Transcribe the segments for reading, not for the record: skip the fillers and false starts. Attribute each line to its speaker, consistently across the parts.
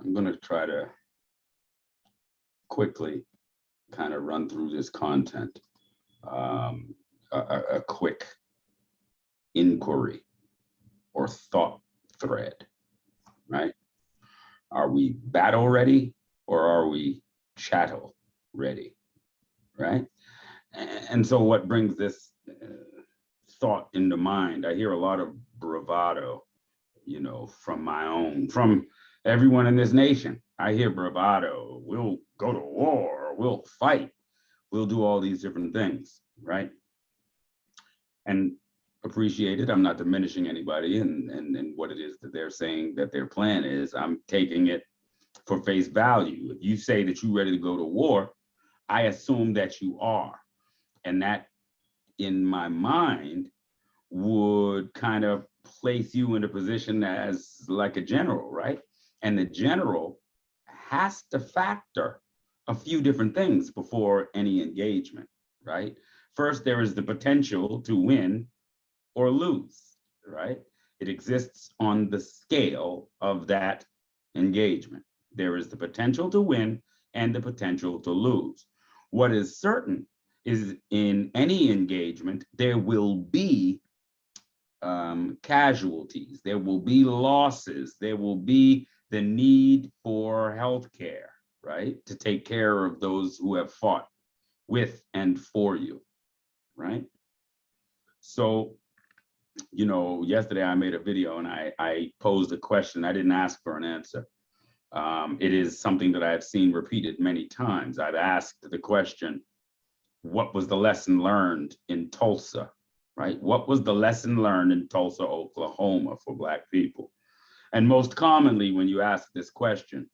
Speaker 1: I'm going to try to quickly kind of run through this content. A quick inquiry or thought thread, right? Are we battle ready or are we chattel ready, right? And so what brings this thought into mind? I hear a lot of bravado, from everyone in this nation. I hear bravado. We'll go to war, we'll fight, we'll do all these different things, right? And appreciate it. I'm not diminishing anybody and what it is that they're saying that their plan is. I'm taking it for face value. If you say that you're ready to go to war, I assume that you are. And that, in my mind, would kind of place you in a position as like a general, right? And the general has to factor a few different things before any engagement, right? First, there is the potential to win or lose, right? It exists on the scale of that engagement. There is the potential to win and the potential to lose. What is certain is in any engagement, there will be casualties, there will be losses, there will be the need for health care, right? To take care of those who have fought with and for you, right? So, yesterday I made a video and I posed a question. I didn't ask for an answer. It is something that I've seen repeated many times. I've asked the question, what was the lesson learned in Tulsa, right? What was the lesson learned in Tulsa, Oklahoma for Black people? And most commonly, when you ask this question,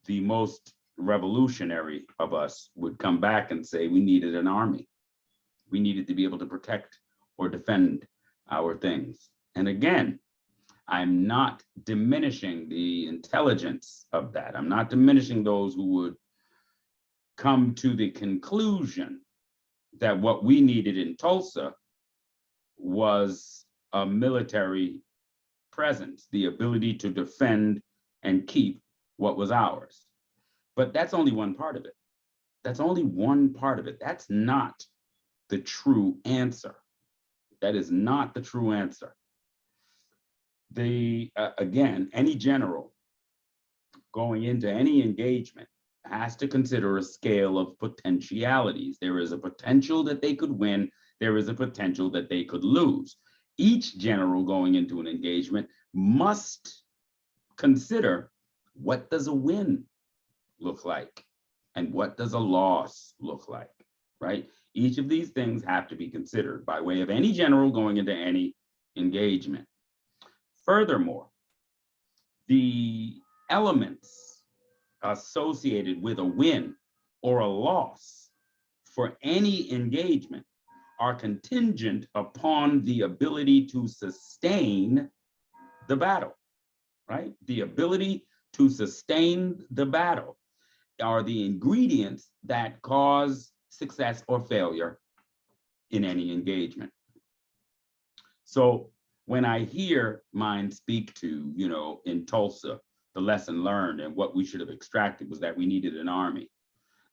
Speaker 1: the most revolutionary of us would come back and say, we needed an army. We needed to be able to protect or defend our things. And again, I'm not diminishing the intelligence of that. I'm not diminishing those who would come to the conclusion that what we needed in Tulsa was a military presence, the ability to defend and keep what was ours. But that's only one part of it. That's only one part of it. That's not the true answer. That is not the true answer. Again, any general going into any engagement has to consider a scale of potentialities. There is a potential that they could win. There is a potential that they could lose. Each general going into an engagement must consider, what does a win look like? And what does a loss look like, right? Each of these things have to be considered by way of any general going into any engagement. Furthermore, the elements associated with a win or a loss for any engagement are contingent upon the ability to sustain the battle, right? The ability to sustain the battle are the ingredients that cause success or failure in any engagement. So when I hear mine speak to, in Tulsa, the lesson learned and what we should have extracted was that we needed an army,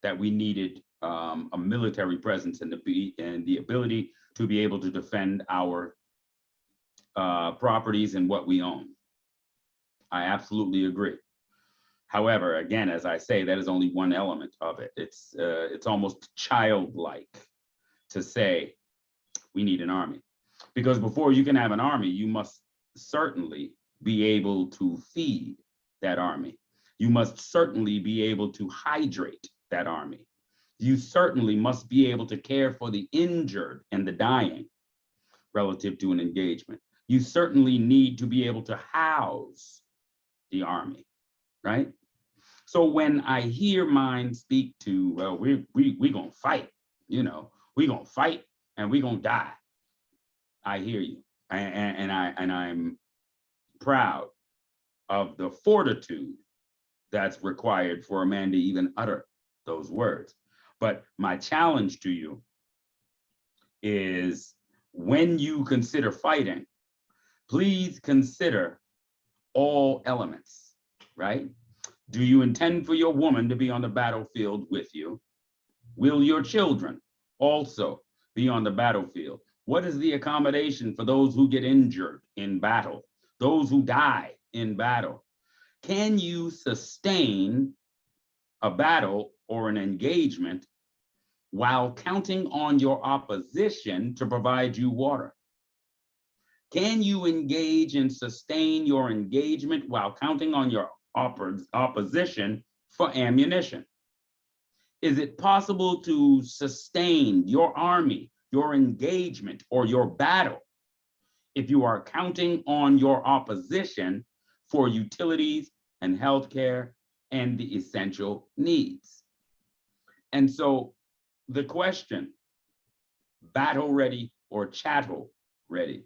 Speaker 1: that we needed a military presence and the ability to be able to defend our properties and what we own. I absolutely agree. However, again, as I say, that is only one element of it. It's almost childlike to say we need an army, because before you can have an army, you must certainly be able to feed that army. You must certainly be able to hydrate that army. You certainly must be able to care for the injured and the dying relative to an engagement. You certainly need to be able to house the army, right? So when I hear mine speak to, well, we gonna fight, we gonna fight and we gonna die. I hear you, and I'm proud of the fortitude that's required for a man to even utter those words. But my challenge to you is, when you consider fighting, please consider all elements, right? Do you intend for your woman to be on the battlefield with you? Will your children also be on the battlefield? What is the accommodation for those who get injured in battle, those who die in battle? Can you sustain a battle or an engagement while counting on your opposition to provide you water? Can you engage and sustain your engagement while counting on your opposition for ammunition? Is it possible to sustain your army, your engagement, or your battle if you are counting on your opposition for utilities and healthcare and the essential needs? And so the question, battle ready or chattel ready?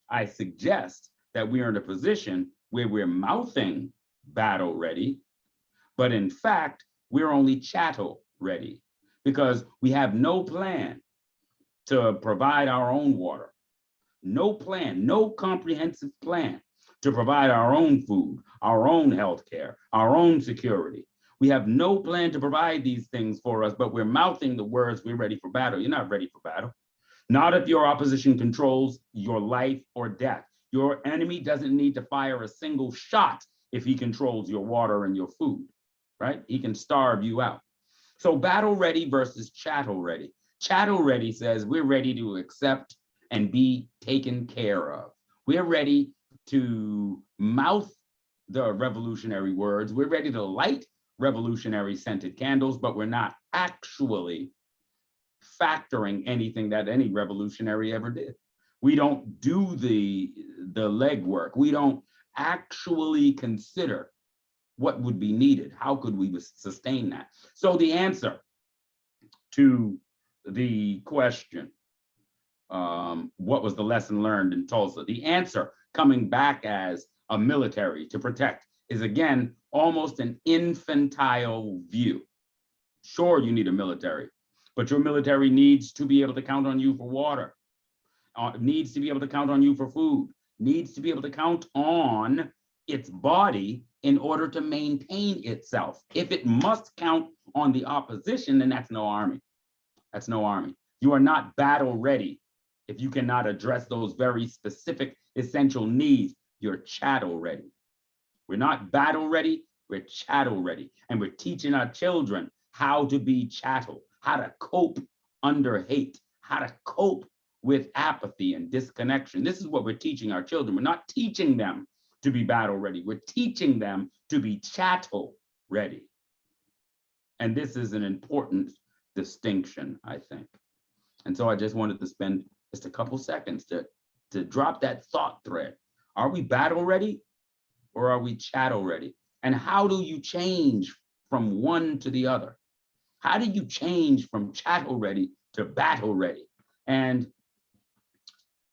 Speaker 1: I suggest that we are in a position where we're mouthing battle ready, but in fact, we're only chattel ready because we have no plan to provide our own water, no plan, no comprehensive plan to provide our own food, our own healthcare, our own security. We have no plan to provide these things for us, but we're mouthing the words, we're ready for battle. You're not ready for battle. Not if your opposition controls your life or death. Your enemy doesn't need to fire a single shot if he controls your water and your food, right? He can starve you out. So battle ready versus chattel ready. Chattel ready says we're ready to accept and be taken care of. We're ready to mouth the revolutionary words. We're ready to light revolutionary scented candles, but we're not actually factoring anything that any revolutionary ever did. We don't do the legwork. We don't actually consider what would be needed. How could we sustain that? So the answer to the question, what was the lesson learned in Tulsa? The answer coming back as a military to protect is again almost an infantile view. Sure, you need a military, but your military needs to be able to count on you for water, needs to be able to count on you for food, needs to be able to count on its body in order to maintain itself. If it must count on the opposition, then that's no army. That's no army. You are not battle ready if you cannot address those very specific essential needs. You're chattel ready. We're not battle ready, we're chattel ready. And we're teaching our children how to be chattel, how to cope under hate, how to cope with apathy and disconnection. This is what we're teaching our children. We're not teaching them to be battle ready. We're teaching them to be chattel ready. And this is an important distinction, I think. And so I just wanted to spend just a couple seconds to drop that thought thread. Are we battle ready or are we chattel ready? And how do you change from one to the other? How do you change from chattel ready to battle ready? And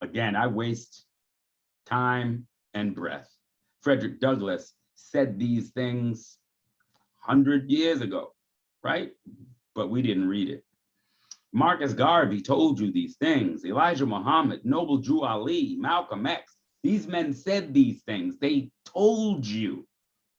Speaker 1: again, I waste time and breath. Frederick Douglass said these things 100 years ago, right? But we didn't read it. Marcus Garvey told you these things. Elijah Muhammad, Noble Drew Ali, Malcolm X, these men said these things. They told you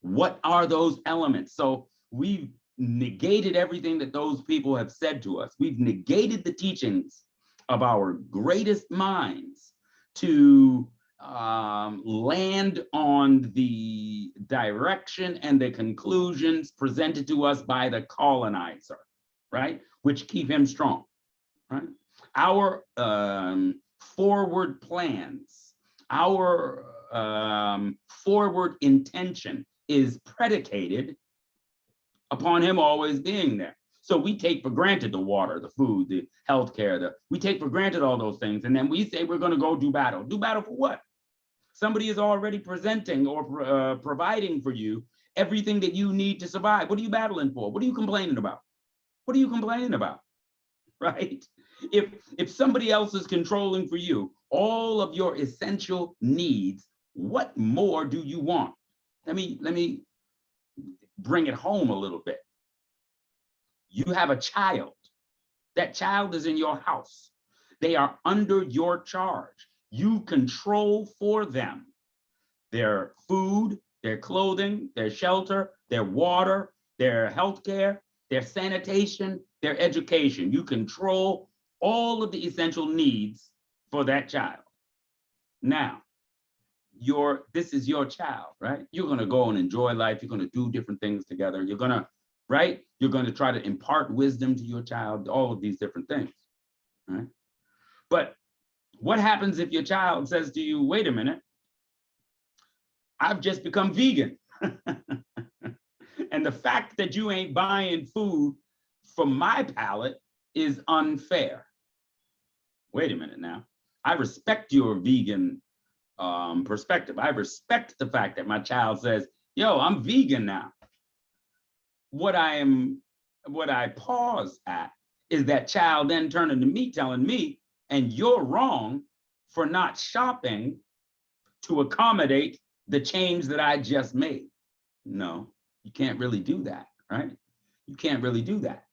Speaker 1: what are those elements. So we've negated everything that those people have said to us. We've negated the teachings of our greatest minds to land on the direction and the conclusions presented to us by the colonizer, right? Which keep him strong, right? Our forward plans, our forward intention is predicated upon him always being there. So we take for granted the water, the food, the healthcare, we take for granted all those things. And then we say we're going to go do battle. Do battle for what? Somebody is already presenting or providing for you everything that you need to survive. What are you battling for? What are you complaining about? What are you complaining about? Right? If somebody else is controlling for you all of your essential needs, what more do you want? Let me bring it home a little bit. You have a child. That child is in your house. They are under your charge. You control for them their food, their clothing, their shelter, their water, their healthcare, their sanitation, their education. You control all of the essential needs for that child. Now, this is your child, right? You're going to go and enjoy life. You're going to do different things together. You're going to, right? You're going to try to impart wisdom to your child, all of these different things, right? But what happens if your child says to you, wait a minute, I've just become vegan. And the fact that you ain't buying food from my palate is unfair. Wait a minute now. I respect your vegan perspective. I respect the fact that my child says, yo, I'm vegan now. What I pause at is that child then turning to me, telling me, and you're wrong for not shopping to accommodate the change that I just made. No, you can't really do that, right? You can't really do that.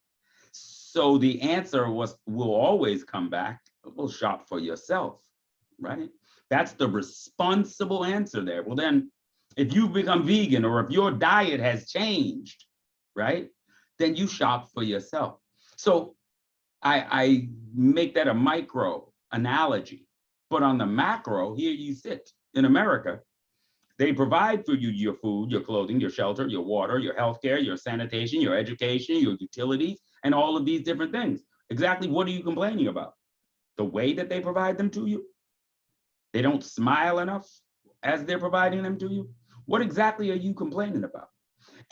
Speaker 1: So the answer will always come back, well, shop for yourself, right? That's the responsible answer there. Well, then if you become vegan or if your diet has changed, right, then you shop for yourself. So I make that a micro analogy, but on the macro, here you sit in America. They provide for you your food, your clothing, your shelter, your water, your healthcare, your sanitation, your education, your utilities, and all of these different things. Exactly what are you complaining about? The way that they provide them to you? They don't smile enough as they're providing them to you? What exactly are you complaining about?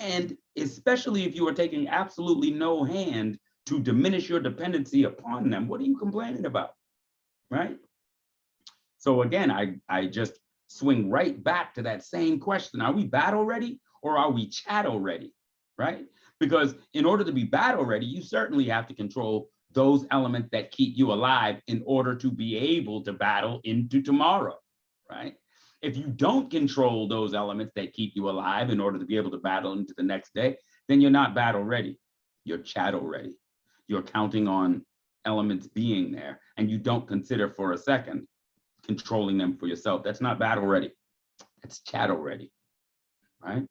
Speaker 1: And especially if you are taking absolutely no hand to diminish your dependency upon them, what are you complaining about, right? So again, I just swing right back to that same question. Are we battle ready or are we chattel ready, right? Because in order to be battle ready, you certainly have to control those elements that keep you alive in order to be able to battle into tomorrow, right? If you don't control those elements that keep you alive in order to be able to battle into the next day, then you're not battle ready. You're chattel ready. You're counting on elements being there, and you don't consider for a second controlling them for yourself. That's not battle ready. That's chattel ready, right?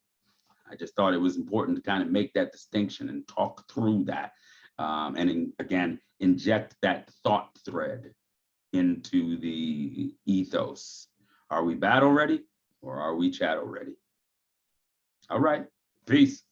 Speaker 1: I just thought it was important to kind of make that distinction and talk through that. Again, inject that thought thread into the ethos. Are we battle ready or are we chattel ready? All right, peace.